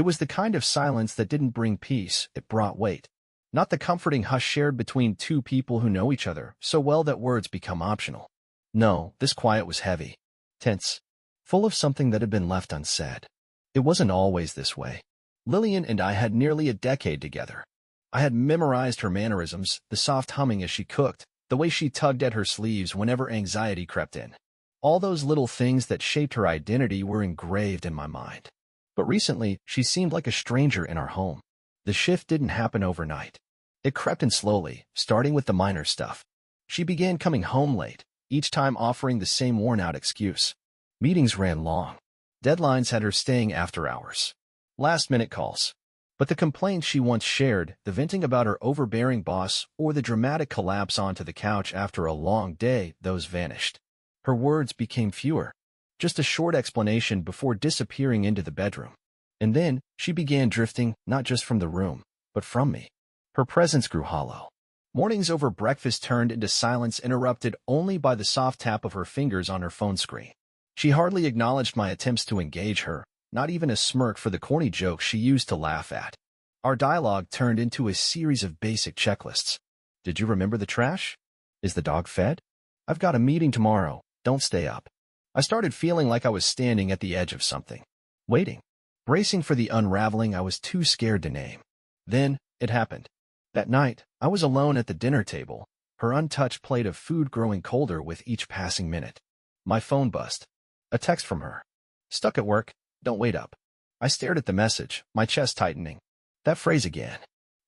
It was the kind of silence that didn't bring peace, it brought weight. Not the comforting hush shared between two people who know each other so well that words become optional. No, this quiet was heavy, tense, full of something that had been left unsaid. It wasn't always this way. Lillian and I had nearly a decade together. I had memorized her mannerisms, the soft humming as she cooked, the way she tugged at her sleeves whenever anxiety crept in. All those little things that shaped her identity were engraved in my mind. But recently, she seemed like a stranger in our home. The shift didn't happen overnight. It crept in slowly, starting with the minor stuff. She began coming home late, each time offering the same worn-out excuse. Meetings ran long. Deadlines had her staying after hours. Last-minute calls. But the complaints she once shared, the venting about her overbearing boss, or the dramatic collapse onto the couch after a long day, those vanished. Her words became fewer. Just a short explanation before disappearing into the bedroom. And then, she began drifting, not just from the room, but from me. Her presence grew hollow. Mornings over breakfast turned into silence interrupted only by the soft tap of her fingers on her phone screen. She hardly acknowledged my attempts to engage her, not even a smirk for the corny jokes she used to laugh at. Our dialogue turned into a series of basic checklists. Did you remember the trash? Is the dog fed? I've got a meeting tomorrow, don't stay up. I started feeling like I was standing at the edge of something. Waiting. Bracing for the unraveling I was too scared to name. Then, it happened. That night, I was alone at the dinner table, her untouched plate of food growing colder with each passing minute. My phone buzzed. A text from her. Stuck at work, don't wait up. I stared at the message, my chest tightening. That phrase again.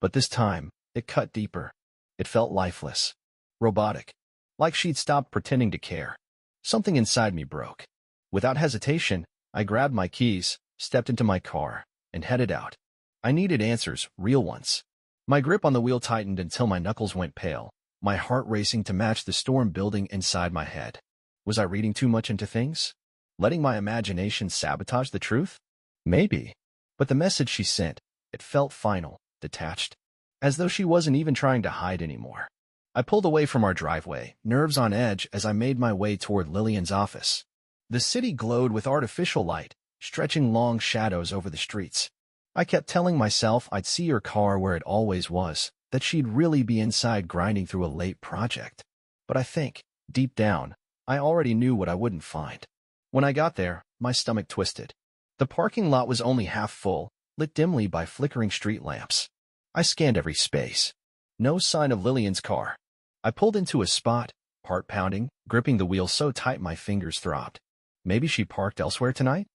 But this time, it cut deeper. It felt lifeless. Robotic. Like she'd stopped pretending to care. Something inside me broke. Without hesitation, I grabbed my keys, stepped into my car, and headed out. I needed answers, real ones. My grip on the wheel tightened until my knuckles went pale, my heart racing to match the storm building inside my head. Was I reading too much into things? Letting my imagination sabotage the truth? Maybe. But the message she sent, it felt final, detached. As though she wasn't even trying to hide anymore. I pulled away from our driveway, nerves on edge as I made my way toward Lillian's office. The city glowed with artificial light, stretching long shadows over the streets. I kept telling myself I'd see her car where it always was, that she'd really be inside grinding through a late project. But I think, deep down, I already knew what I wouldn't find. When I got there, my stomach twisted. The parking lot was only half full, lit dimly by flickering street lamps. I scanned every space. No sign of Lillian's car. I pulled into a spot, heart pounding, gripping the wheel so tight my fingers throbbed. Maybe she parked elsewhere tonight?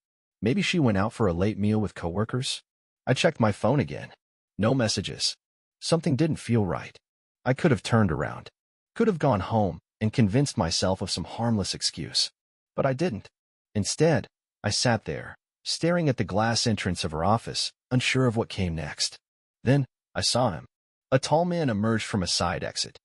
Maybe she went out for a late meal with coworkers? I checked my phone again. No messages. Something didn't feel right. I could have turned around. Could have gone home and convinced myself of some harmless excuse. But I didn't. Instead, I sat there, staring at the glass entrance of her office, unsure of what came next. Then, I saw him. A tall man emerged from a side exit.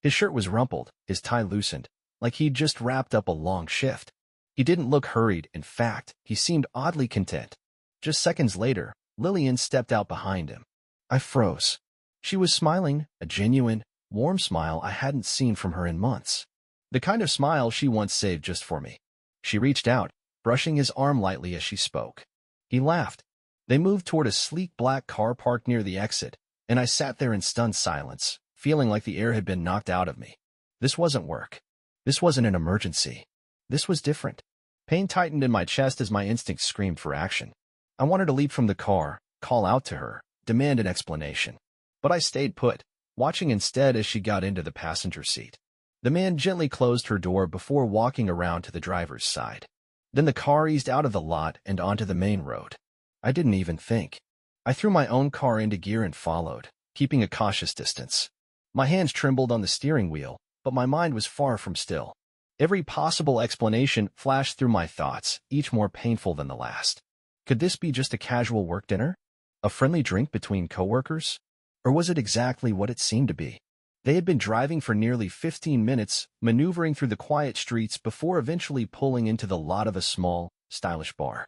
His shirt was rumpled, his tie loosened, like he'd just wrapped up a long shift. He didn't look hurried, in fact, he seemed oddly content. Just seconds later, Lillian stepped out behind him. I froze. She was smiling, a genuine, warm smile I hadn't seen from her in months. The kind of smile she once saved just for me. She reached out, brushing his arm lightly as she spoke. He laughed. They moved toward a sleek black car parked near the exit, and I sat there in stunned silence, feeling like the air had been knocked out of me. This wasn't work. This wasn't an emergency. This was different. Pain tightened in my chest as my instincts screamed for action. I wanted to leap from the car, call out to her, demand an explanation. But I stayed put, watching instead as she got into the passenger seat. The man gently closed her door before walking around to the driver's side. Then the car eased out of the lot and onto the main road. I didn't even think. I threw my own car into gear and followed, keeping a cautious distance. My hands trembled on the steering wheel, but my mind was far from still. Every possible explanation flashed through my thoughts, each more painful than the last. Could this be just a casual work dinner? A friendly drink between coworkers? Or was it exactly what it seemed to be? They had been driving for nearly 15 minutes, maneuvering through the quiet streets before eventually pulling into the lot of a small, stylish bar.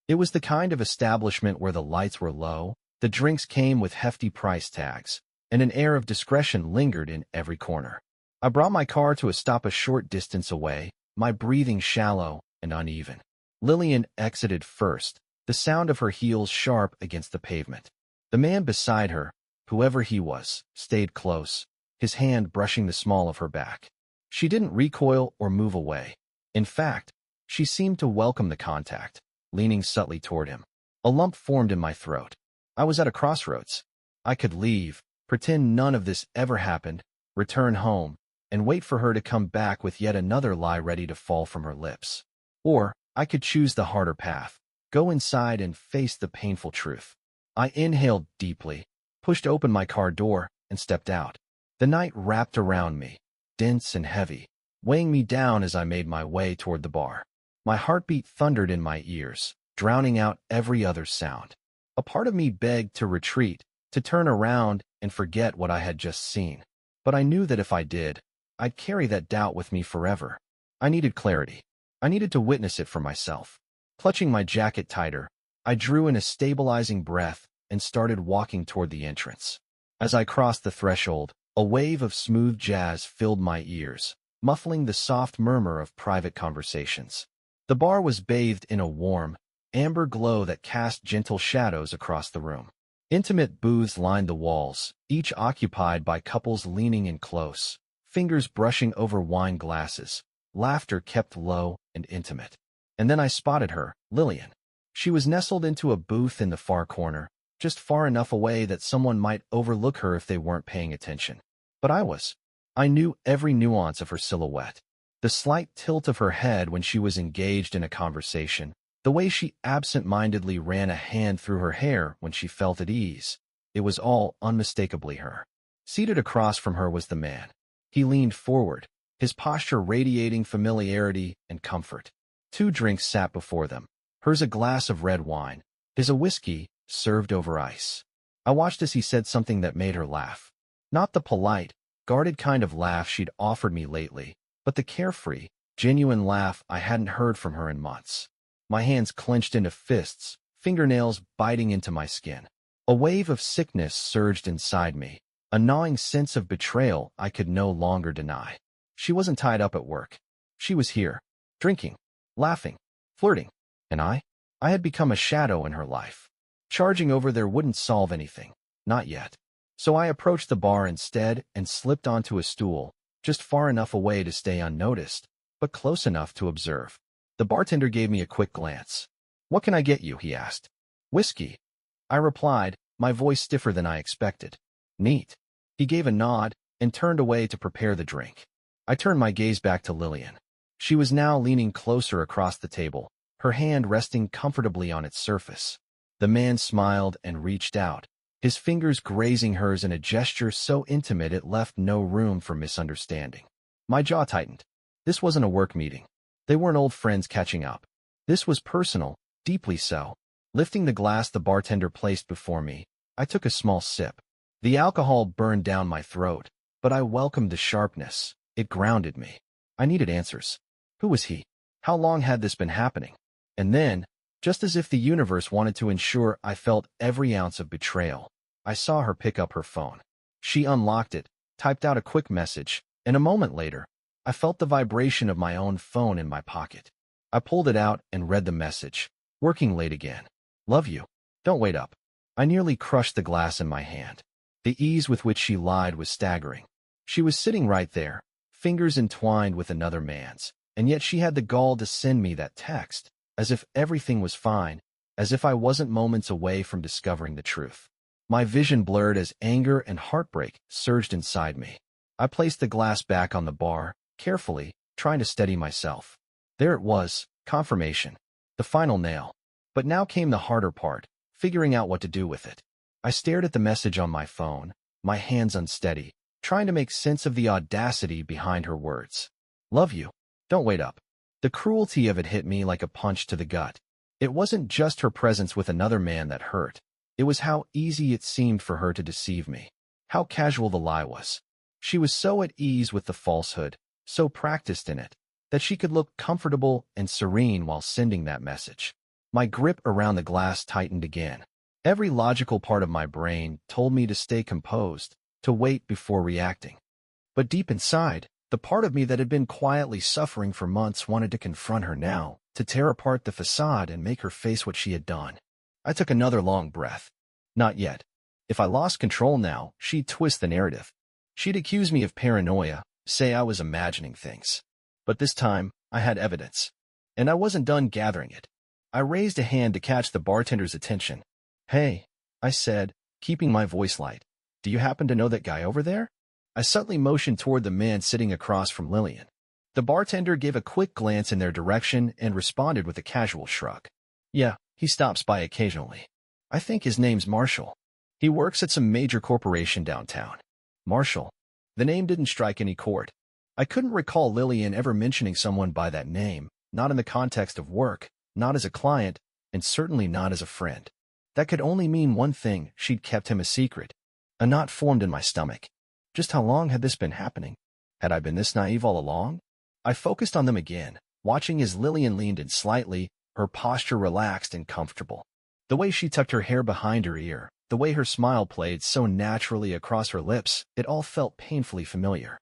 It was the kind of establishment where the lights were low, the drinks came with hefty price tags, and an air of discretion lingered in every corner. I brought my car to a stop a short distance away, my breathing shallow and uneven. Lillian exited first, the sound of her heels sharp against the pavement. The man beside her, whoever he was, stayed close, his hand brushing the small of her back. She didn't recoil or move away. In fact, she seemed to welcome the contact, leaning subtly toward him. A lump formed in my throat. I was at a crossroads. I could leave, pretend none of this ever happened, return home, and wait for her to come back with yet another lie ready to fall from her lips. Or I could choose the harder path, go inside and face the painful truth. I inhaled deeply, pushed open my car door, and stepped out. The night wrapped around me, dense and heavy, weighing me down as I made my way toward the bar. My heartbeat thundered in my ears, drowning out every other sound. A part of me begged to retreat, to turn around and forget what I had just seen. But I knew that if I did, I'd carry that doubt with me forever. I needed clarity. I needed to witness it for myself. Clutching my jacket tighter, I drew in a stabilizing breath and started walking toward the entrance. As I crossed the threshold, a wave of smooth jazz filled my ears, muffling the soft murmur of private conversations. The bar was bathed in a warm, amber glow that cast gentle shadows across the room. Intimate booths lined the walls, each occupied by couples leaning in close, fingers brushing over wine glasses, laughter kept low and intimate. And then I spotted her, Lillian. She was nestled into a booth in the far corner, just far enough away that someone might overlook her if they weren't paying attention. But I was. I knew every nuance of her silhouette. The slight tilt of her head when she was engaged in a conversation, the way she absent-mindedly ran a hand through her hair when she felt at ease. It was all unmistakably her. Seated across from her was the man. He leaned forward, his posture radiating familiarity and comfort. 2 drinks sat before them, hers a glass of red wine, his a whiskey, served over ice. I watched as he said something that made her laugh. Not the polite, guarded kind of laugh she'd offered me lately, but the carefree, genuine laugh I hadn't heard from her in months. My hands clenched into fists, fingernails biting into my skin. A wave of sickness surged inside me, a gnawing sense of betrayal I could no longer deny. She wasn't tied up at work. She was here, drinking, laughing, flirting, and I had become a shadow in her life. Charging over there wouldn't solve anything, not yet. So I approached the bar instead and slipped onto a stool, just far enough away to stay unnoticed, but close enough to observe. The bartender gave me a quick glance. "What can I get you?" he asked. "Whiskey," I replied, my voice stiffer than I expected. "Neat." He gave a nod and turned away to prepare the drink. I turned my gaze back to Lillian. She was now leaning closer across the table, her hand resting comfortably on its surface. The man smiled and reached out, his fingers grazing hers in a gesture so intimate it left no room for misunderstanding. My jaw tightened. This wasn't a work meeting. They weren't old friends catching up. This was personal, deeply so. Lifting the glass the bartender placed before me, I took a small sip. The alcohol burned down my throat, but I welcomed the sharpness. It grounded me. I needed answers. Who was he? How long had this been happening? And then, just as if the universe wanted to ensure I felt every ounce of betrayal, I saw her pick up her phone. She unlocked it, typed out a quick message, and a moment later, I felt the vibration of my own phone in my pocket. I pulled it out and read the message. "Working late again. Love you. Don't wait up." I nearly crushed the glass in my hand. The ease with which she lied was staggering. She was sitting right there, fingers entwined with another man's, and yet she had the gall to send me that text, as if everything was fine, as if I wasn't moments away from discovering the truth. My vision blurred as anger and heartbreak surged inside me. I placed the glass back on the bar, carefully, trying to steady myself. There it was, confirmation, the final nail. But now came the harder part, figuring out what to do with it. I stared at the message on my phone, my hands unsteady, trying to make sense of the audacity behind her words. "Love you. Don't wait up." The cruelty of it hit me like a punch to the gut. It wasn't just her presence with another man that hurt. It was how easy it seemed for her to deceive me, how casual the lie was. She was so at ease with the falsehood, so practiced in it, that she could look comfortable and serene while sending that message. My grip around the glass tightened again. Every logical part of my brain told me to stay composed, to wait before reacting. But deep inside, the part of me that had been quietly suffering for months wanted to confront her now, to tear apart the facade and make her face what she had done. I took another long breath. Not yet. If I lost control now, she'd twist the narrative. She'd accuse me of paranoia, say I was imagining things. But this time, I had evidence. And I wasn't done gathering it. I raised a hand to catch the bartender's attention. "Hey," I said, keeping my voice light. "Do you happen to know that guy over there?" I subtly motioned toward the man sitting across from Lillian. The bartender gave a quick glance in their direction and responded with a casual shrug. "Yeah, he stops by occasionally. I think his name's Marshall. He works at some major corporation downtown." Marshall. The name didn't strike any chord. I couldn't recall Lillian ever mentioning someone by that name, not in the context of work, not as a client, and certainly not as a friend. That could only mean one thing: she'd kept him a secret. A knot formed in my stomach. Just how long had this been happening? Had I been this naive all along? I focused on them again, watching as Lillian leaned in slightly, her posture relaxed and comfortable. The way she tucked her hair behind her ear, the way her smile played so naturally across her lips, it all felt painfully familiar.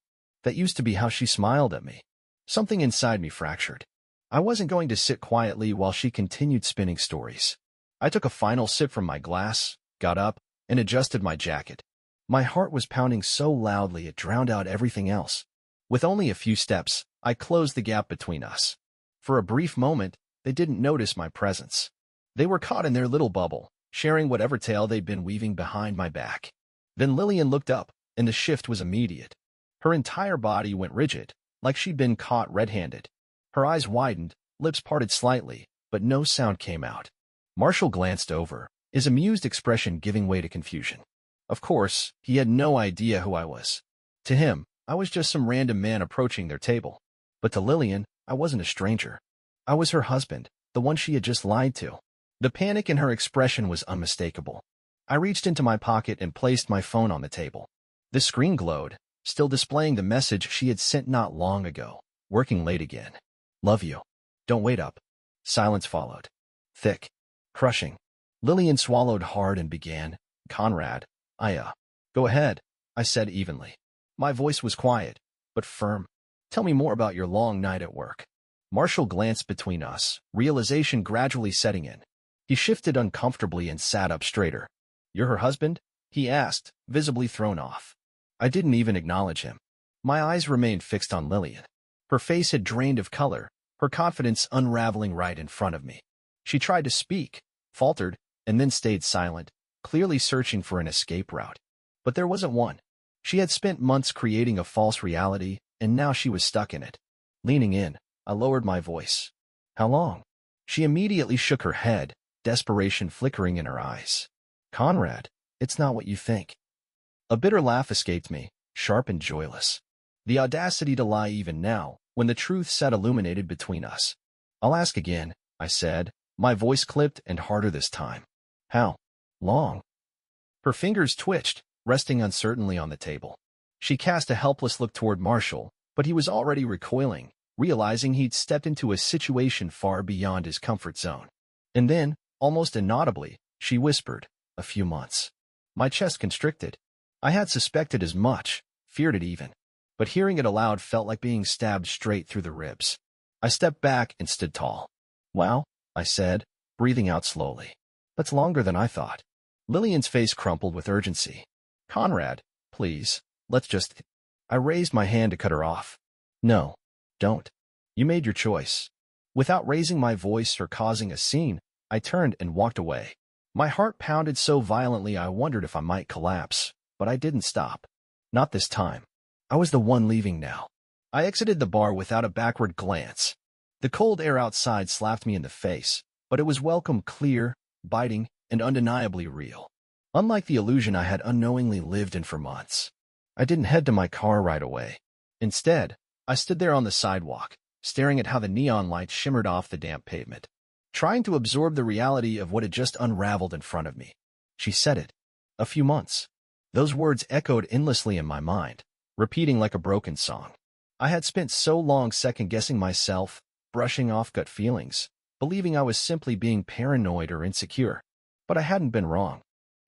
That used to be how she smiled at me. Something inside me fractured. I wasn't going to sit quietly while she continued spinning stories. I took a final sip from my glass, got up, and adjusted my jacket. My heart was pounding so loudly it drowned out everything else. With only a few steps, I closed the gap between us. For a brief moment, they didn't notice my presence. They were caught in their little bubble, sharing whatever tale they'd been weaving behind my back. Then Lillian looked up, and the shift was immediate. Her entire body went rigid, like she'd been caught red-handed. Her eyes widened, lips parted slightly, but no sound came out. Marshall glanced over, his amused expression giving way to confusion. Of course, he had no idea who I was. To him, I was just some random man approaching their table. But to Lillian, I wasn't a stranger. I was her husband, the one she had just lied to. The panic in her expression was unmistakable. I reached into my pocket and placed my phone on the table. The screen glowed, still displaying the message she had sent not long ago. "Working late again. Love you. Don't wait up." Silence followed. Thick. Crushing. Lillian swallowed hard and began, "Conrad, Go ahead," I said evenly. My voice was quiet, but firm. "Tell me more about your long night at work." Marshall glanced between us, realization gradually setting in. He shifted uncomfortably and sat up straighter. "You're her husband?" he asked, visibly thrown off. I didn't even acknowledge him. My eyes remained fixed on Lillian. Her face had drained of color, her confidence unraveling right in front of me. She tried to speak, faltered, and then stayed silent, clearly searching for an escape route. But there wasn't one. She had spent months creating a false reality, and now she was stuck in it. Leaning in, I lowered my voice. "How long?" She immediately shook her head, desperation flickering in her eyes. "Conrad, it's not what you think." A bitter laugh escaped me, sharp and joyless. The audacity to lie even now, when the truth sat illuminated between us. "I'll ask again," I said, my voice clipped and harder this time. "How long?" Her fingers twitched, resting uncertainly on the table. She cast a helpless look toward Marshall, but he was already recoiling, realizing he'd stepped into a situation far beyond his comfort zone. And then, almost inaudibly, she whispered, "A few months." My chest constricted. I had suspected as much, feared it even. But hearing it aloud felt like being stabbed straight through the ribs. I stepped back and stood tall. "Wow," I said, breathing out slowly. "That's longer than I thought." Lillian's face crumpled with urgency. "Conrad, please, let's just—" I raised my hand to cut her off. "No, don't. You made your choice." Without raising my voice or causing a scene, I turned and walked away. My heart pounded so violently I wondered if I might collapse, but I didn't stop. Not this time. I was the one leaving now. I exited the bar without a backward glance. The cold air outside slapped me in the face, but it was welcome, clear, biting, and undeniably real. Unlike the illusion I had unknowingly lived in for months. I didn't head to my car right away. Instead, I stood there on the sidewalk, staring at how the neon lights shimmered off the damp pavement, trying to absorb the reality of what had just unraveled in front of me. She said it. A few months. Those words echoed endlessly in my mind, repeating like a broken song. I had spent so long second-guessing myself, brushing off gut feelings, believing I was simply being paranoid or insecure. But I hadn't been wrong.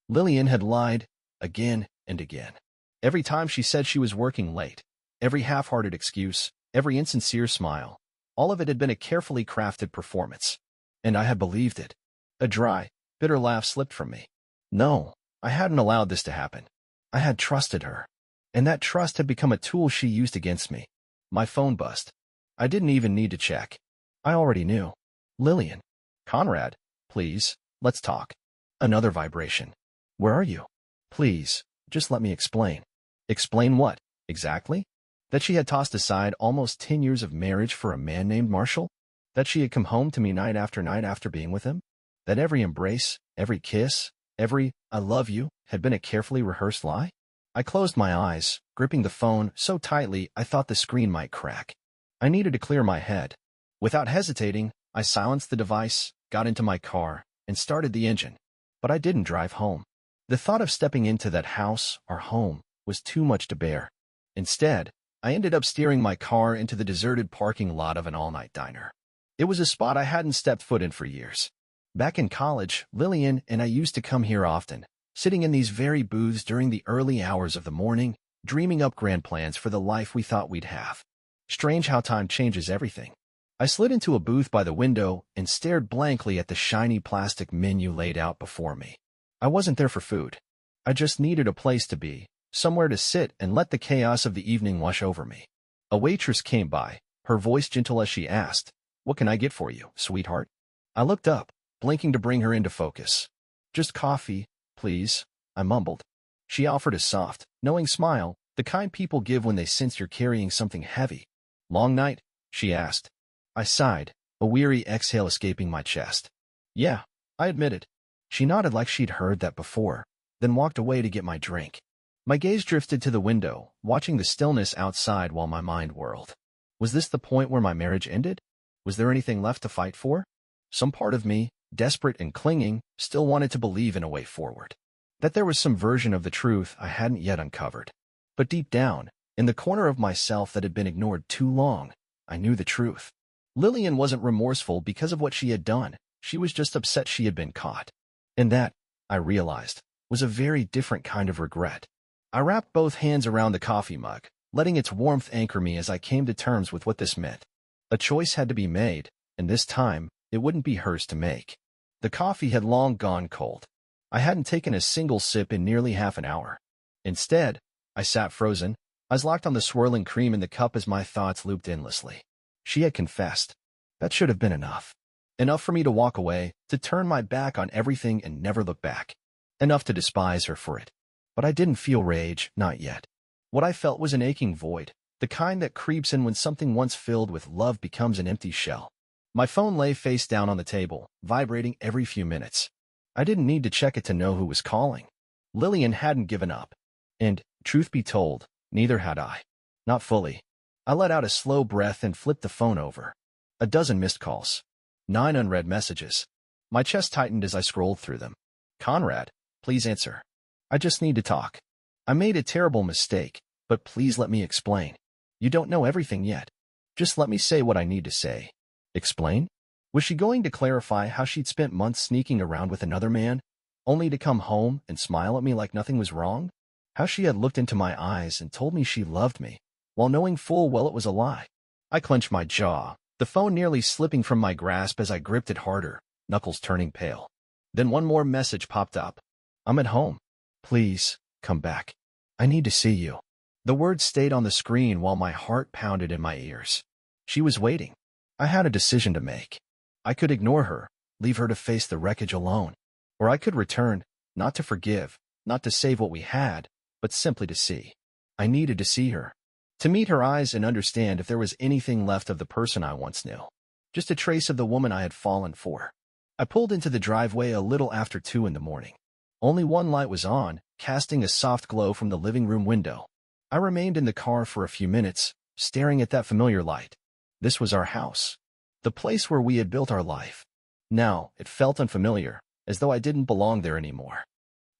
Lillian had lied, again and again. Every time she said she was working late, every half-hearted excuse, every insincere smile, all of it had been a carefully crafted performance. And I had believed it. A dry, Bitter laugh slipped from me. No, I hadn't allowed this to happen. I had trusted her. And that trust had become a tool she used against me. My phone buzzed. I didn't even need to check. I already knew. Lillian. Conrad, please, let's talk. Another vibration. Where are you? Please, just let me explain. Explain what, exactly? That she had tossed aside almost 10 years of marriage for a man named Marshall? That she had come home to me night after being with him? That every embrace, every kiss, every "I love you" had been a carefully rehearsed lie? I closed my eyes, gripping the phone so tightly I thought the screen might crack. I needed to clear my head. Without hesitating, I silenced the device, got into my car, and started the engine. But I didn't drive home. The thought of stepping into that house, our home, was too much to bear. Instead, I ended up steering my car into the deserted parking lot of an all-night diner. It was a spot I hadn't stepped foot in for years. Back in college, Lillian and I used to come here often, sitting in these very booths during the early hours of the morning, dreaming up grand plans for the life we thought we'd have. Strange how time changes everything. I slid into a booth by the window and stared blankly at the shiny plastic menu laid out before me. I wasn't there for food. I just needed a place to be, somewhere to sit and let the chaos of the evening wash over me. A waitress came by, her voice gentle as she asked, "What can I get for you, sweetheart?" I looked up, blinking to bring her into focus. "Just coffee, please," I mumbled. She offered a soft, knowing smile, the kind people give when they sense you're carrying something heavy. "Long night?" she asked. I sighed, a weary exhale escaping my chest. "Yeah," I admitted. She nodded like she'd heard that before, then walked away to get my drink. My gaze drifted to the window, watching the stillness outside while my mind whirled. Was this the point where my marriage ended? Was there anything left to fight for? Some part of me, desperate and clinging, still wanted to believe in a way forward. That there was some version of the truth I hadn't yet uncovered. But deep down, in the corner of myself that had been ignored too long, I knew the truth. Lillian wasn't remorseful because of what she had done. She was just upset she had been caught. And that, I realized, was a very different kind of regret. I wrapped both hands around the coffee mug, letting its warmth anchor me as I came to terms with what this meant. A choice had to be made, and this time, it wouldn't be hers to make. The coffee had long gone cold. I hadn't taken a single sip in nearly half an hour. Instead, I sat frozen, eyes locked on the swirling cream in the cup as my thoughts looped endlessly. She had confessed. That should have been enough. Enough for me to walk away, to turn my back on everything and never look back. Enough to despise her for it. But I didn't feel rage, not yet. What I felt was an aching void, the kind that creeps in when something once filled with love becomes an empty shell. My phone lay face down on the table, vibrating every few minutes. I didn't need to check it to know who was calling. Lillian hadn't given up. And, truth be told, neither had I. Not fully. I let out a slow breath and flipped the phone over. A dozen missed calls. 9 unread messages. My chest tightened as I scrolled through them. "Conrad, please answer. I just need to talk. I made a terrible mistake, but please let me explain. You don't know everything yet. Just let me say what I need to say." Explain? Was she going to clarify how she'd spent months sneaking around with another man, only to come home and smile at me like nothing was wrong? How she had looked into my eyes and told me she loved me, while knowing full well it was a lie? I clenched my jaw, the phone nearly slipping from my grasp as I gripped it harder, knuckles turning pale. Then one more message popped up. "I'm at home. Please, come back. I need to see you." The words stayed on the screen while my heart pounded in my ears. She was waiting. I had a decision to make. I could ignore her, leave her to face the wreckage alone. Or I could return, not to forgive, not to save what we had, but simply to see. I needed to see her. To meet her eyes and understand if there was anything left of the person I once knew. Just a trace of the woman I had fallen for. I pulled into the driveway a little after 2 in the morning. Only one light was on, casting a soft glow from the living room window. I remained in the car for a few minutes, staring at that familiar light. This was our house. The place where we had built our life. Now, it felt unfamiliar, as though I didn't belong there anymore.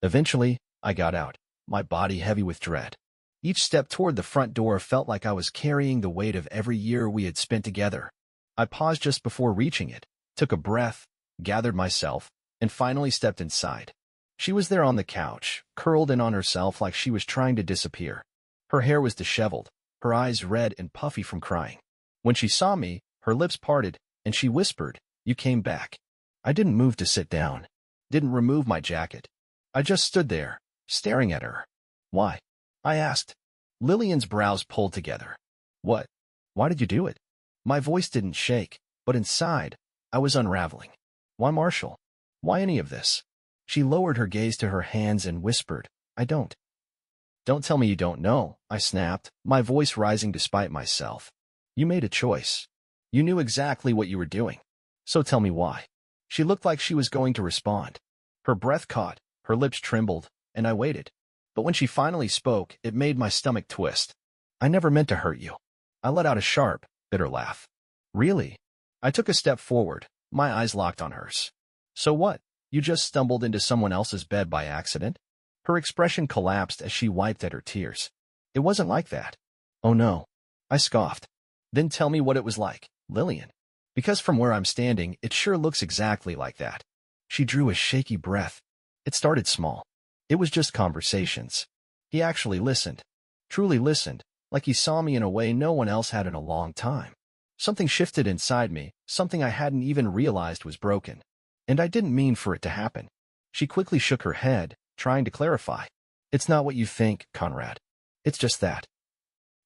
Eventually, I got out, my body heavy with dread. Each step toward the front door felt like I was carrying the weight of every year we had spent together. I paused just before reaching it, took a breath, gathered myself, and finally stepped inside. She was there on the couch, curled in on herself like she was trying to disappear. Her hair was disheveled, her eyes red and puffy from crying. When she saw me, her lips parted, and she whispered, "You came back." I didn't move to sit down. Didn't remove my jacket. I just stood there, staring at her. Why? I asked. Lillian's brows pulled together. What? Why did you do it? My voice didn't shake, but inside, I was unraveling. Why Marshall? Why any of this? She lowered her gaze to her hands and whispered, I don't. Don't tell me you don't know, I snapped, my voice rising despite myself. You made a choice. You knew exactly what you were doing. So tell me why. She looked like she was going to respond. Her breath caught, her lips trembled, and I waited. But when she finally spoke, it made my stomach twist. I never meant to hurt you. I let out a sharp, bitter laugh. Really? I took a step forward, my eyes locked on hers. So what? You just stumbled into someone else's bed by accident? Her expression collapsed as she wiped at her tears. It wasn't like that. Oh no. I scoffed. Then tell me what it was like, Lillian. Because from where I'm standing, it sure looks exactly like that. She drew a shaky breath. It started small. It was just conversations. He actually listened. Truly listened, like he saw me in a way no one else had in a long time. Something shifted inside me, something I hadn't even realized was broken. And I didn't mean for it to happen. She quickly shook her head, trying to clarify. It's not what you think, Conrad. It's just that.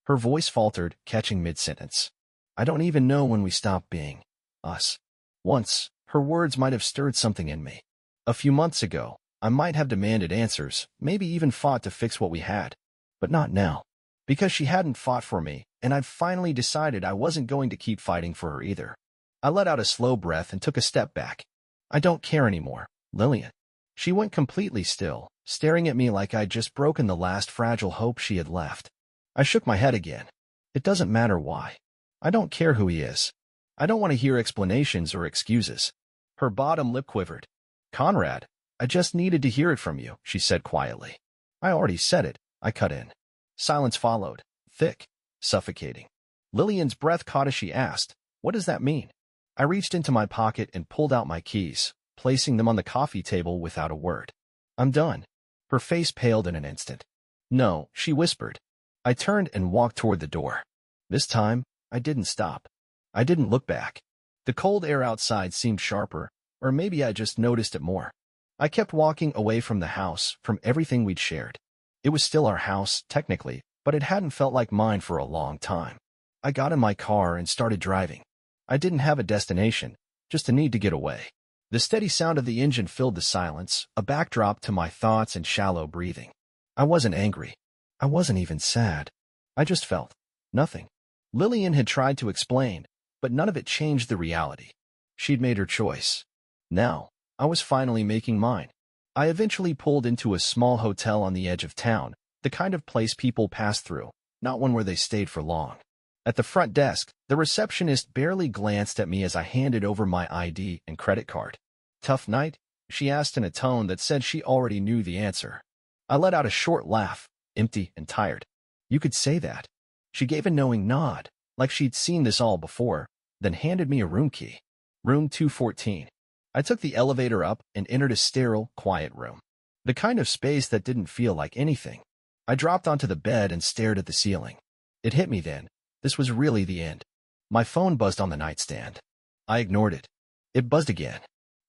Her voice faltered, catching mid-sentence. I don't even know when we stopped being us. Once, her words might have stirred something in me. A few months ago, I might have demanded answers, maybe even fought to fix what we had. But not now. Because she hadn't fought for me, and I'd finally decided I wasn't going to keep fighting for her either. I let out a slow breath and took a step back. I don't care anymore, Lillian. She went completely still, staring at me like I'd just broken the last fragile hope she had left. I shook my head again. It doesn't matter why. I don't care who he is. I don't want to hear explanations or excuses. Her bottom lip quivered. Conrad, I just needed to hear it from you, she said quietly. I already said it, I cut in. Silence followed, thick, suffocating. Lillian's breath caught as she asked, what does that mean? I reached into my pocket and pulled out my keys, placing them on the coffee table without a word. I'm done. Her face paled in an instant. No, she whispered. I turned and walked toward the door. This time, I didn't stop. I didn't look back. The cold air outside seemed sharper, or maybe I just noticed it more. I kept walking away from the house, from everything we'd shared. It was still our house, technically, but it hadn't felt like mine for a long time. I got in my car and started driving. I didn't have a destination, just a need to get away. The steady sound of the engine filled the silence, a backdrop to my thoughts and shallow breathing. I wasn't angry. I wasn't even sad. I just felt nothing. Lillian had tried to explain, but none of it changed the reality. She'd made her choice. Now, I was finally making mine. I eventually pulled into a small hotel on the edge of town, the kind of place people pass through, not one where they stayed for long. At the front desk, the receptionist barely glanced at me as I handed over my ID and credit card. Tough night? She asked in a tone that said she already knew the answer. I let out a short laugh, empty and tired. You could say that. She gave a knowing nod, like she'd seen this all before, then handed me a room key. Room 214. I took the elevator up and entered a sterile, quiet room. The kind of space that didn't feel like anything. I dropped onto the bed and stared at the ceiling. It hit me then. This was really the end. My phone buzzed on the nightstand. I ignored it. It buzzed again.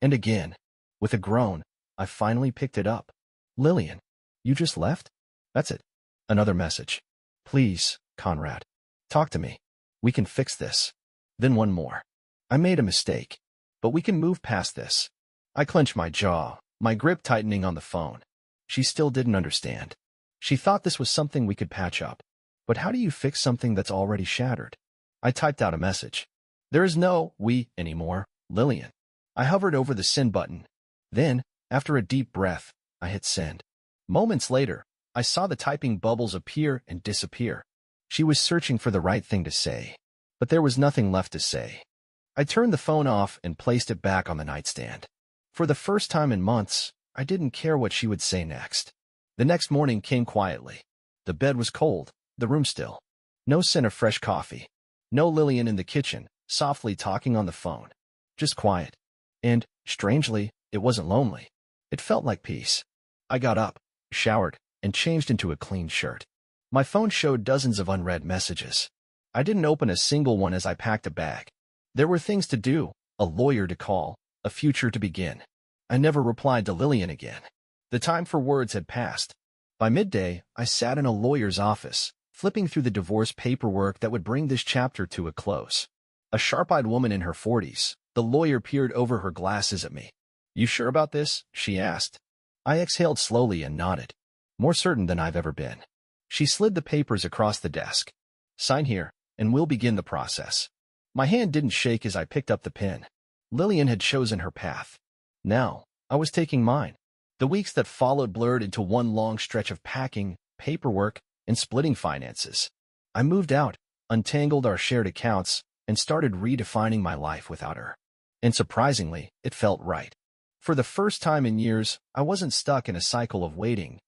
And again. With a groan, I finally picked it up. Lillian, you just left? That's it. Another message. Please, Conrad. Talk to me. We can fix this. Then one more. I made a mistake. But we can move past this. I clenched my jaw, my grip tightening on the phone. She still didn't understand. She thought this was something we could patch up. But how do you fix something that's already shattered? I typed out a message. There is no we anymore, Lillian. I hovered over the send button. Then, after a deep breath, I hit send. Moments later, I saw the typing bubbles appear and disappear. She was searching for the right thing to say. But there was nothing left to say. I turned the phone off and placed it back on the nightstand. For the first time in months, I didn't care what she would say next. The next morning came quietly. The bed was cold, the room still. No scent of fresh coffee. No Lillian in the kitchen, softly talking on the phone. Just quiet. And, strangely, it wasn't lonely. It felt like peace. I got up, showered, and changed into a clean shirt. My phone showed dozens of unread messages. I didn't open a single one as I packed a bag. There were things to do, a lawyer to call, a future to begin. I never replied to Lillian again. The time for words had passed. By midday, I sat in a lawyer's office, flipping through the divorce paperwork that would bring this chapter to a close. A sharp-eyed woman in her 40s, the lawyer peered over her glasses at me. "You sure about this?" she asked. I exhaled slowly and nodded. More certain than I've ever been. She slid the papers across the desk. "Sign here, and we'll begin the process." My hand didn't shake as I picked up the pen. Lillian had chosen her path. Now, I was taking mine. The weeks that followed blurred into one long stretch of packing, paperwork, and splitting finances. I moved out, untangled our shared accounts, and started redefining my life without her. And surprisingly, it felt right. For the first time in years, I wasn't stuck in a cycle of waiting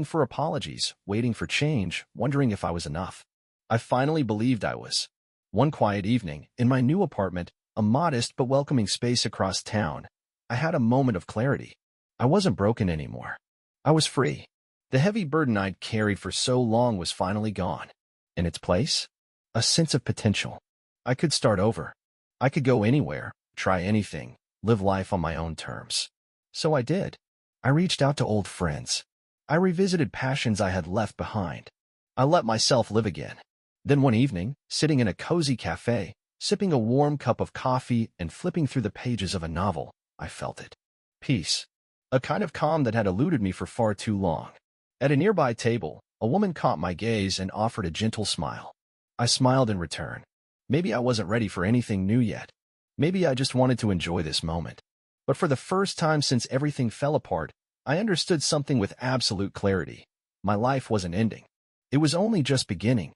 for apologies, waiting for change, wondering if I was enough. I finally believed I was. One quiet evening, in my new apartment, a modest but welcoming space across town, I had a moment of clarity. I wasn't broken anymore. I was free. The heavy burden I'd carried for so long was finally gone. In its place, a sense of potential. I could start over. I could go anywhere, try anything, live life on my own terms. So I did. I reached out to old friends. I revisited passions I had left behind. I let myself live again. Then one evening, sitting in a cozy cafe, sipping a warm cup of coffee and flipping through the pages of a novel, I felt it. Peace. A kind of calm that had eluded me for far too long. At a nearby table, a woman caught my gaze and offered a gentle smile. I smiled in return. Maybe I wasn't ready for anything new yet. Maybe I just wanted to enjoy this moment. But for the first time since everything fell apart, I understood something with absolute clarity. My life wasn't ending. It was only just beginning.